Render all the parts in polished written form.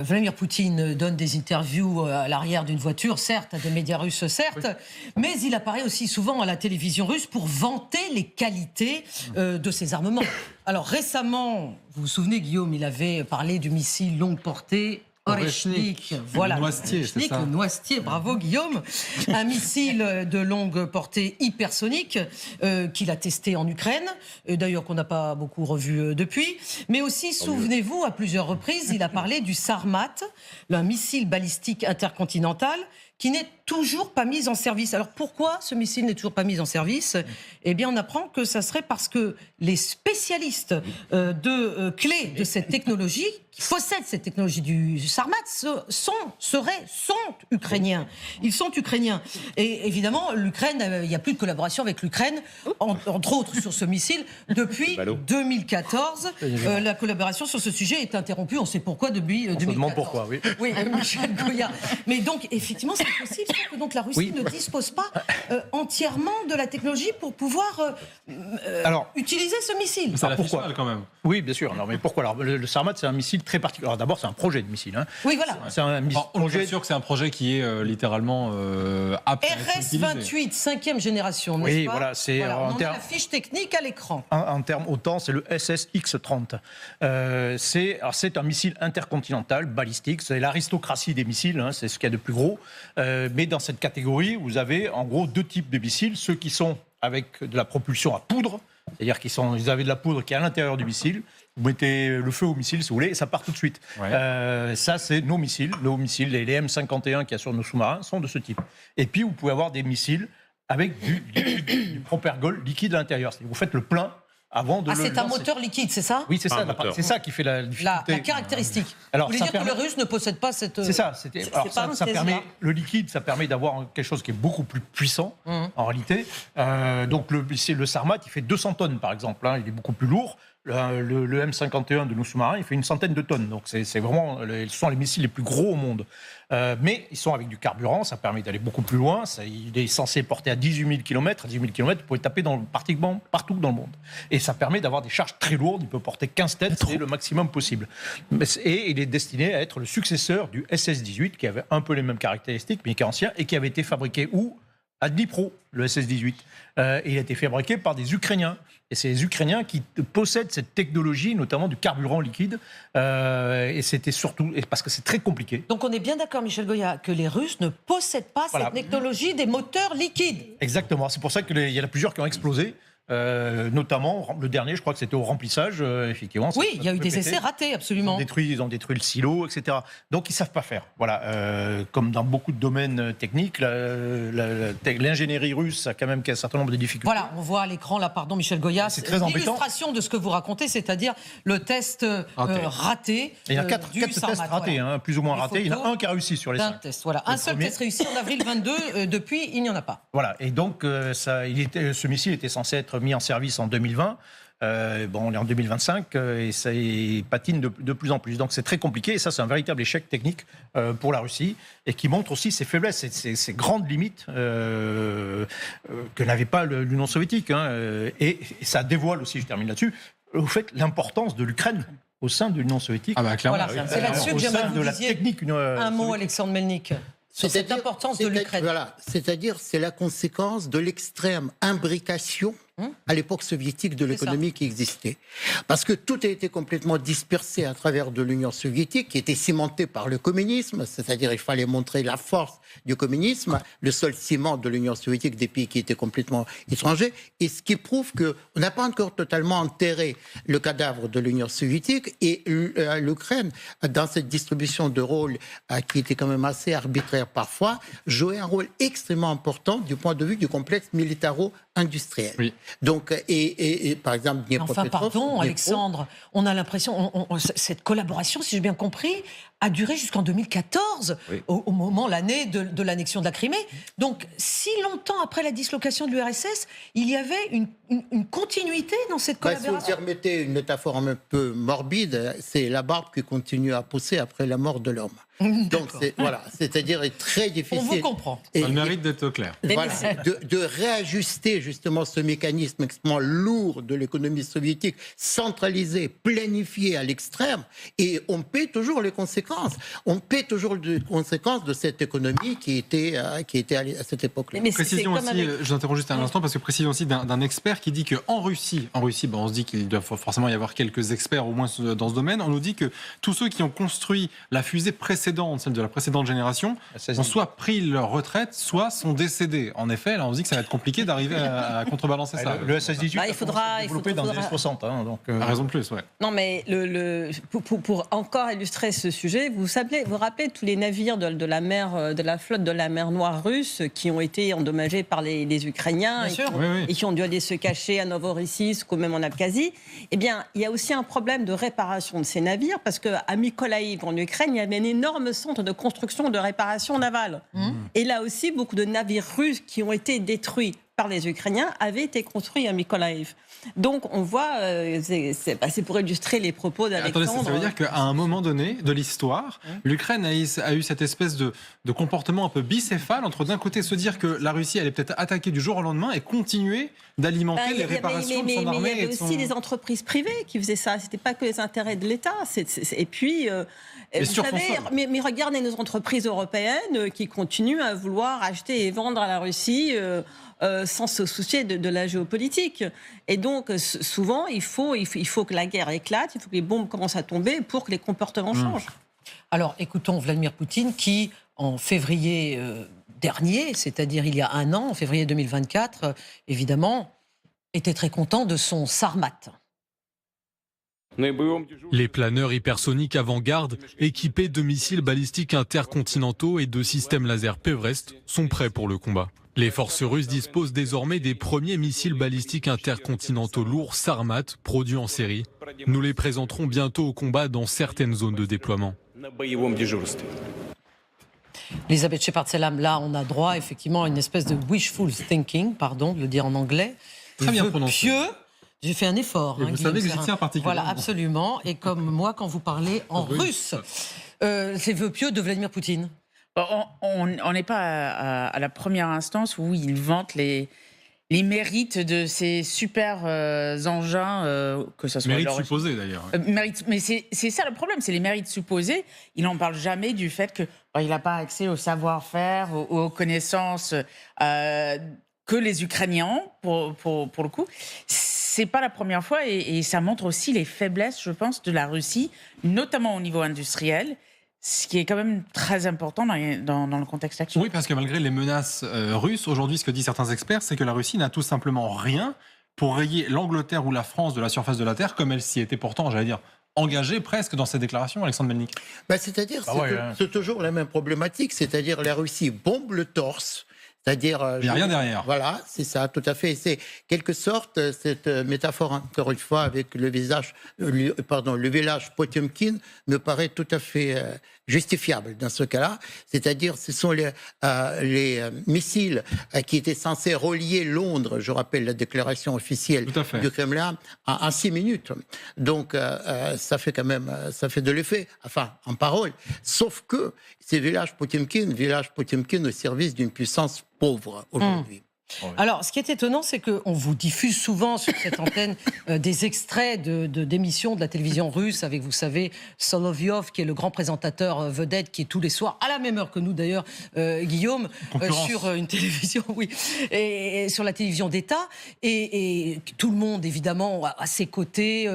Vladimir Poutine donne des interviews à l'arrière d'une voiture, certes, à des médias russes, certes, mais il apparaît aussi souvent à la télévision russe pour vanter les qualités de ses armements. Alors récemment, vous vous souvenez, Guillaume, il avait parlé du missile longue portée Oreshnik, voilà, le noisetier, c'est ça. Le noisetier, bravo Guillaume. Un missile de longue portée hypersonique qu'il a testé en Ukraine, d'ailleurs qu'on n'a pas beaucoup revu depuis. Mais aussi, souvenez-vous, à plusieurs reprises, il a parlé du Sarmat, un missile balistique intercontinental qui n'est toujours pas mis en service. Alors pourquoi ce missile n'est toujours pas mis en service? Eh bien, on apprend que ça serait parce que les spécialistes clés de cette technologie, qui possèdent cette technologie du Sarmat, sont ukrainiens. Ils sont ukrainiens. Et évidemment, l'Ukraine, il n'y a plus de collaboration avec l'Ukraine, entre autres sur ce missile, depuis 2014. La collaboration sur ce sujet est interrompue. On sait pourquoi depuis 2014. On se demande pourquoi, oui. Oui, Michel Goya. Mais donc, effectivement, c'est possible que donc la Russie ne dispose pas entièrement de la technologie pour pouvoir utiliser ce missile. Ça la fait mal quand même. Oui, bien sûr. Alors, mais pourquoi? Alors, le Sarmat, c'est un missile très particulier. Alors, d'abord, c'est un projet de missile. Hein. Oui, voilà. C'est un projet. On est sûr que c'est un projet qui est littéralement apte à être utilisé. RS-28, 5e génération, n'est-ce pas? Oui, voilà. On a la fiche technique à l'écran. En termes OTAN, c'est le SSX-30. C'est un missile intercontinental, balistique. C'est l'aristocratie des missiles. Hein, c'est ce qu'il y a de plus gros. Mais dans cette catégorie, vous avez en gros deux types de missiles. Ceux qui sont avec de la propulsion à poudre, c'est-à-dire qu'ils avaient de la poudre qui est à l'intérieur du missile. Vous mettez le feu au missile, si vous voulez, et ça part tout de suite. Ouais. Ça, c'est nos missiles. Nos missiles, les M51 qu'il y a sur nos sous-marins, sont de ce type. Et puis, vous pouvez avoir des missiles avec du propergol liquide à l'intérieur. C'est-à-dire que vous faites le plein avant de le c'est un lancer. moteur liquide, c'est ça? Oui, c'est ça. C'est ça qui fait la difficulté. La caractéristique. Alors, vous voulez dire que les Russes ne possèdent pas cette... C'est ça. Ça permet, le liquide, ça permet d'avoir quelque chose qui est beaucoup plus puissant, en réalité. Donc, le Sarmat, il fait 200 tonnes, par exemple. Hein, il est beaucoup plus lourd. Le M51 de nos sous-marins, il fait une centaine de tonnes. Donc, ce sont les missiles les plus gros au monde. Mais ils sont avec du carburant, ça permet d'aller beaucoup plus loin. Il est censé porter à 18 000 km. À 18 000 km, vous pouvez taper pratiquement partout dans le monde. Et ça permet d'avoir des charges très lourdes. Il peut porter 15 têtes, c'est le maximum possible. Et il est destiné à être le successeur du SS-18, qui avait un peu les mêmes caractéristiques, mais qui est ancien, et qui avait été fabriqué où? À Dnipro, le SS-18. Il a été fabriqué par des Ukrainiens. Et c'est les Ukrainiens qui possèdent cette technologie, notamment du carburant liquide. Et c'était surtout parce que c'est très compliqué. Donc on est bien d'accord, Michel Goya, que les Russes ne possèdent pas cette technologie des moteurs liquides. Exactement. C'est pour ça qu'il y en a plusieurs qui ont explosé. Notamment, le dernier, je crois que c'était au remplissage, effectivement. Oui, il y a eu des essais ratés, absolument. Ils ont détruit le silo, etc. Donc, ils ne savent pas faire. Voilà. Comme dans beaucoup de domaines techniques, l'ingénierie russe a quand même un certain nombre de difficultés. Voilà, on voit à l'écran, là, pardon, Michel Goya, c'est très embêtant. L'illustration de ce que vous racontez, c'est-à-dire le test raté. Il y a 4 tests ratés, hein, plus ou moins ratés. Il y en a un qui a réussi sur les 5. Test, voilà. Un seul test réussi en avril 22. Depuis, il n'y en a pas. Voilà. Et donc, ce missile était censé être mis en service en 2020. On est en 2025 et ça patine de plus en plus. Donc c'est très compliqué et ça c'est un véritable échec technique pour la Russie et qui montre aussi ses faiblesses, ses grandes limites que n'avait pas l'Union soviétique. Hein, et ça dévoile aussi, je termine là-dessus, au fait l'importance de l'Ukraine au sein de l'Union soviétique. Ah bah clairement. Voilà, c'est là-dessus que j'aimerais que vous disiez un mot, Alexandre Melnik. Sur cette importance de l'Ukraine. Voilà, c'est-à-dire c'est la conséquence de l'extrême imbrication à l'époque soviétique de l'économie qui existait. Parce que tout a été complètement dispersé à travers de l'Union soviétique qui était cimentée par le communisme, c'est-à-dire il fallait montrer la force du communisme, le seul ciment de l'Union soviétique des pays qui étaient complètement étrangers, et ce qui prouve qu'on n'a pas encore totalement enterré le cadavre de l'Union soviétique et l'Ukraine, dans cette distribution de rôles qui était quand même assez arbitraire parfois, jouait un rôle extrêmement important du point de vue du complexe militaro-industriel. Oui. Donc, et par exemple, pardon, Alexandre, on a l'impression, cette collaboration, si j'ai bien compris, a duré jusqu'en 2014, au moment, l'année de l'annexion de la Crimée. Donc, si longtemps après la dislocation de l'URSS, il y avait une continuité dans cette collaboration. Si vous permettez une métaphore un peu morbide, c'est la barbe qui continue à pousser après la mort de l'homme. Donc, c'est-à-dire est très difficile. On vous comprend. Ça mérite d'être clair. Voilà, de réajuster justement ce mécanisme extrêmement lourd de l'économie soviétique, centralisé, planifié à l'extrême, et on paie toujours les conséquences conséquences. On paie toujours les conséquences de cette économie qui était à cette époque-là. Précision aussi, je vous interromps juste un instant, parce que précision aussi d'un expert qui dit qu'en Russie, on se dit qu'il doit forcément y avoir quelques experts au moins dans ce domaine, on nous dit que tous ceux qui ont construit la fusée précédente, celle de la précédente génération, ont soit pris leur retraite, soit sont décédés. En effet, là on se dit que ça va être compliqué d'arriver à contrebalancer ça. Le SS-18 il faudra développé dans les années 60. Donc, raison de plus, ouais. Non, mais pour encore illustrer ce sujet, vous rappelez tous les navires de la mer, de la flotte de la mer Noire russe qui ont été endommagés par les Ukrainiens et qui ont dû aller se cacher à Novorossiysk ou même en Abkhazie. Eh bien, il y a aussi un problème de réparation de ces navires parce qu'à Mykolaïv, en Ukraine, il y avait un énorme centre de construction et de réparation navale. Et là aussi, beaucoup de navires russes qui ont été détruits par les Ukrainiens avaient été construits à Mykolaïv. Donc on voit, c'est pour illustrer les propos d'Alexandre. Attendez, ça veut dire qu'à un moment donné de l'histoire, l'Ukraine a eu cette espèce de comportement un peu bicéphale entre d'un côté se dire que la Russie allait peut-être attaquer du jour au lendemain et continuer d'alimenter les réparations de son armée. Mais il y avait aussi des entreprises privées qui faisaient ça. C'était pas que les intérêts de l'État. Et puis, vous savez, mais regardez nos entreprises européennes qui continuent à vouloir acheter et vendre à la Russie. Sans se soucier de la géopolitique. Et donc, souvent, il faut que la guerre éclate, il faut que les bombes commencent à tomber pour que les comportements changent. Alors, écoutons Vladimir Poutine qui, en février dernier, c'est-à-dire il y a un an, en février 2024, évidemment, était très content de son Sarmat. Les planeurs hypersoniques avant-garde, équipés de missiles balistiques intercontinentaux et de systèmes laser Pevrest, sont prêts pour le combat. Les forces russes disposent désormais des premiers missiles balistiques intercontinentaux lourds Sarmat produits en série. Nous les présenterons bientôt au combat dans certaines zones de déploiement. Elisabeth Shepard-Selam, là on a droit effectivement à une espèce de wishful thinking, pardon de le dire en anglais. Très bien prononcé. Pieux. J'ai fait un effort. Et vous savez que j'y tiens particulièrement. Voilà, absolument. Et comme moi, quand vous parlez en russe, ces vœux pieux de Vladimir Poutine. On n'est pas à la première instance où il vante les mérites de ces super engins, que ce soit... Mérites supposés d'ailleurs. Mais c'est ça le problème, c'est les mérites supposés. Il n'en parle jamais du fait qu'il n'a pas accès au savoir-faire, aux connaissances que les Ukrainiens, pour le coup. C'est pas la première fois et ça montre aussi les faiblesses, je pense, de la Russie, notamment au niveau industriel. Ce qui est quand même très important dans le contexte actuel. Oui, parce que malgré les menaces russes, aujourd'hui, ce que disent certains experts, c'est que la Russie n'a tout simplement rien pour rayer l'Angleterre ou la France de la surface de la Terre, comme elle s'y était pourtant, j'allais dire, engagée presque dans ces déclarations, Alexandre Melnik. C'est-à-dire, c'est toujours la même problématique, c'est-à-dire la Russie bombe le torse. C'est-à-dire, il n'y a rien derrière. Voilà, c'est ça, tout à fait. C'est quelque sorte cette métaphore, encore une fois, avec le village Potemkin me paraît tout à fait justifiable dans ce cas-là. C'est-à-dire, ce sont les missiles qui étaient censés relier Londres, je rappelle la déclaration officielle du Kremlin, en 6 minutes. Donc, ça fait quand même, ça fait de l'effet, enfin, en parole. Sauf que ces villages Potemkin au service d'une puissance pauvre aujourd'hui. Alors, ce qui est étonnant, c'est qu'on vous diffuse souvent sur cette antenne des extraits d'émissions de la télévision russe avec, vous savez, Solovyov, qui est le grand présentateur vedette, qui est tous les soirs, à la même heure que nous d'ailleurs, Guillaume, sur une télévision, et sur la télévision d'État. Et tout le monde, évidemment, à ses côtés,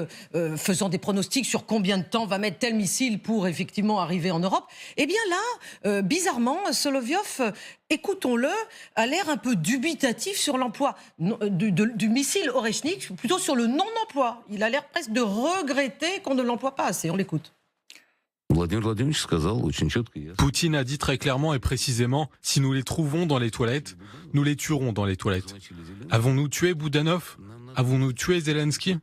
faisant des pronostics sur combien de temps va mettre tel missile pour effectivement arriver en Europe. Eh bien là, bizarrement, Solovyov, écoutons-le, a l'air un peu dubitatif sur l'emploi du missile Oreshnik, plutôt sur le non-emploi. Il a l'air presque de regretter qu'on ne l'emploie pas assez. On l'écoute. Poutine a dit très clairement et précisément, si nous les trouvons dans les toilettes, nous les tuerons dans les toilettes. Avons-nous tué Boudanov? Avons-nous tué Zelensky?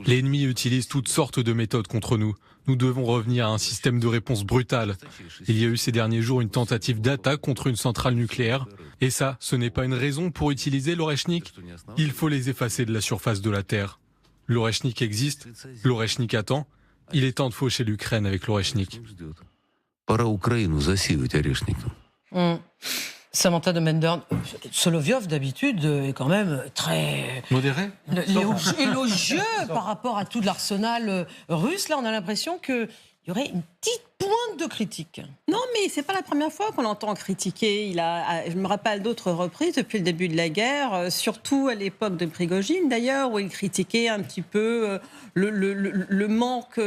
L'ennemi utilise toutes sortes de méthodes contre nous. Nous devons revenir à un système de réponse brutale. Il y a eu ces derniers jours une tentative d'attaque contre une centrale nucléaire. Et ça, ce n'est pas une raison pour utiliser l'Oreshnik. Il faut les effacer de la surface de la Terre. L'Oreshnik existe, l'Oreshnik attend. Il est temps de faucher l'Ukraine avec l'Oreshnik. Samantha de Mendern, Solovyov d'habitude est quand même très Modéré. élogieux par rapport à tout l'arsenal russe. Là, on a l'impression qu'il y aurait une petite pointe de critique. Non, mais c'est pas la première fois qu'on l'entend critiquer. Je me rappelle d'autres reprises depuis le début de la guerre, surtout à l'époque de Prigojine d'ailleurs, où il critiquait un petit peu le manque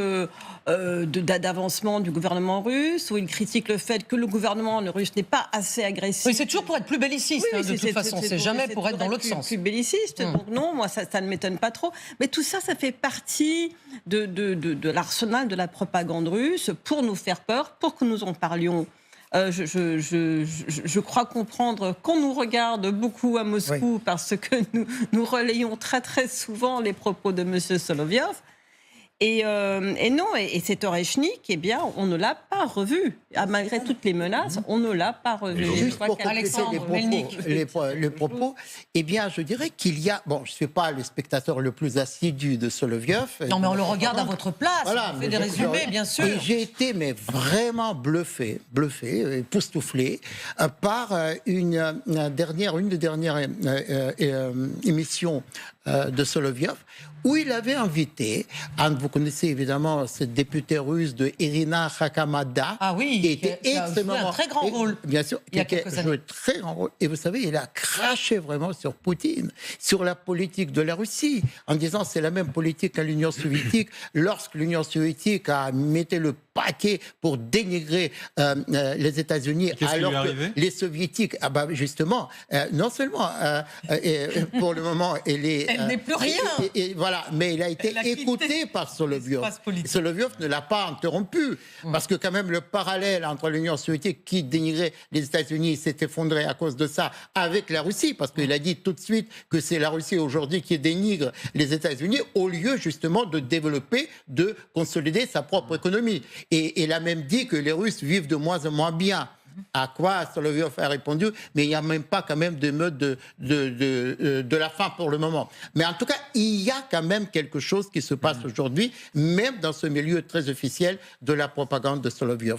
d'avancement du gouvernement russe, où il critique le fait que le gouvernement russe n'est pas assez agressif. Oui, c'est toujours pour être plus belliciste, Oui, de toute façon. C'est jamais pour être dans l'autre sens. Plus belliciste. Donc non, moi, ça ne m'étonne pas trop. Mais tout ça, ça fait partie de l'arsenal de la propagande russe pour nous faire peur, pour que nous en parlions. Je crois comprendre qu'on nous regarde beaucoup à Moscou parce que nous relayons très très souvent les propos de M. Solovyov. Et non, et cet Oreshnik, eh bien, on ne l'a pas revu. Malgré toutes les menaces, on ne l'a pas revu. Juste pour compléter les propos, eh bien, je dirais qu'il y a... Bon, je ne suis pas le spectateur le plus assidu de Solovyov. Non, mais on le regarde à votre place. Voilà, on fait des résumés, bien sûr. Et j'ai été vraiment bluffé, époustouflé par une des dernières émissions de Solovyov, où il avait invité, vous connaissez évidemment cette députée russe de Irina Khakamada, qui était extrêmement... un très grand rôle. Bien sûr, qui a joué un très grand rôle. Et vous savez, il a craché vraiment sur Poutine, sur la politique de la Russie, en disant c'est la même politique qu'à l'Union soviétique, lorsque l'Union soviétique a mis le paquet pour dénigrer les États-Unis, alors que les soviétiques, justement, non seulement pour le moment, elle n'est plus rien. Et voilà, mais il a été écouté par Solovyov. Solovyov ne l'a pas interrompu, parce que quand même le parallèle entre l'Union soviétique qui dénigrait les États-Unis s'est effondré à cause de ça avec la Russie, parce qu'il a dit tout de suite que c'est la Russie aujourd'hui qui dénigre les États-Unis au lieu justement de développer, de consolider sa propre économie. Et il a même dit que les Russes vivent de moins en moins bien. À quoi Solovyov a répondu, mais il n'y a même pas quand même de mode de la faim pour le moment. Mais en tout cas, il y a quand même quelque chose qui se passe aujourd'hui, même dans ce milieu très officiel de la propagande de Solovyov.